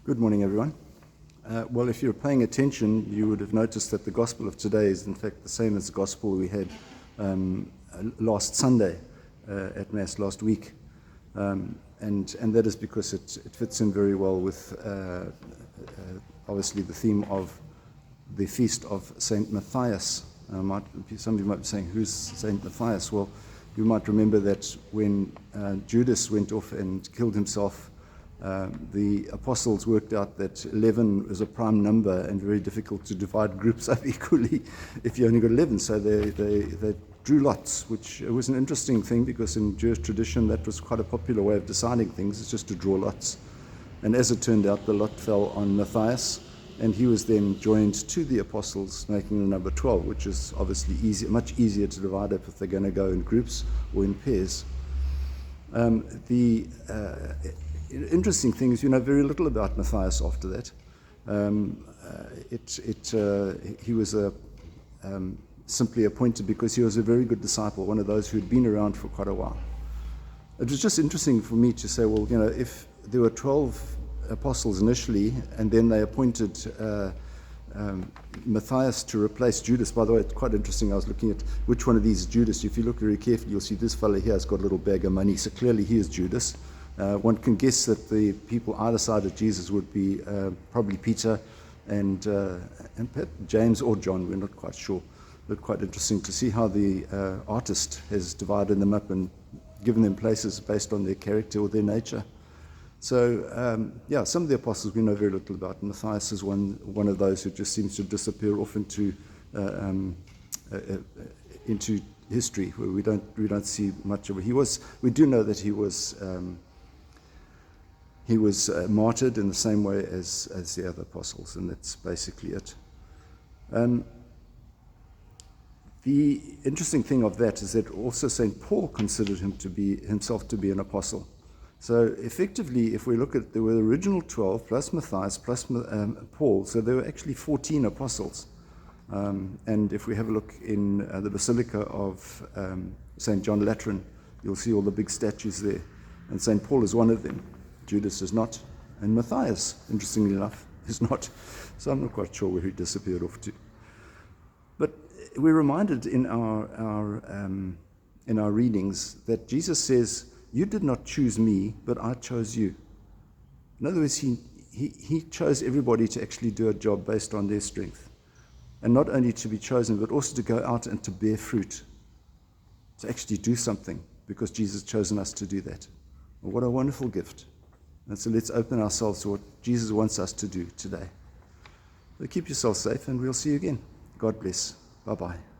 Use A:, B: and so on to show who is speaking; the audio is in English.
A: Good morning, everyone. Well, if you're paying attention, you would have noticed that the gospel of today is, in fact, the same as the gospel we had last Sunday at Mass last week. And that is because it fits in very well with, obviously, the theme of the feast of Saint Matthias. Some of you might be saying, who's Saint Matthias? Well, you might remember that when Judas went off and killed himself, the apostles worked out that 11 is a prime number and very difficult to divide groups up equally if you only got 11. So they drew lots, which was an interesting thing because in Jewish tradition that was quite a popular way of deciding things, it's just to draw lots. And as it turned out, the lot fell on Matthias, and he was then joined to the apostles, making the number 12, which is obviously much easier to divide up if they're going to go in groups or in pairs. The interesting thing is, you know very little about Matthias after that. He was simply appointed because he was a very good disciple, one of those who had been around for quite a while. It was just interesting for me to say, well, if there were 12 apostles initially, and then they appointed Matthias to replace Judas. By the way, it's quite interesting. I was looking at which one of these is Judas. If you look very carefully, you'll see this fellow here has got a little bag of money, so clearly he is Judas. One can guess that the people either side of Jesus would be probably Peter and James or John. We're not quite sure, but quite interesting to see how the artist has divided them up and given them places based on their character or their nature. So, some of the apostles we know very little about. Matthias is one of those who just seems to disappear off into history, where we don't see much of it. We do know that he was martyred in the same way as the other apostles, and that's basically it. The interesting thing of that is that also St. Paul considered himself to be an apostle. So effectively, if we look at, there were the original 12 plus Matthias plus Paul, so there were actually 14 apostles. And if we have a look in the Basilica of St. John Lateran, you'll see all the big statues there. And St. Paul is one of them. Judas is not. And Matthias, interestingly enough, is not. So I'm not quite sure where he disappeared off to. But we're reminded in our readings that Jesus says, "You did not choose me, but I chose you." In other words, he chose everybody to actually do a job based on their strength. And not only to be chosen, but also to go out and to bear fruit. To actually do something, because Jesus has chosen us to do that. Well, what a wonderful gift. And so let's open ourselves to what Jesus wants us to do today. So keep yourself safe, and we'll see you again. God bless. Bye-bye.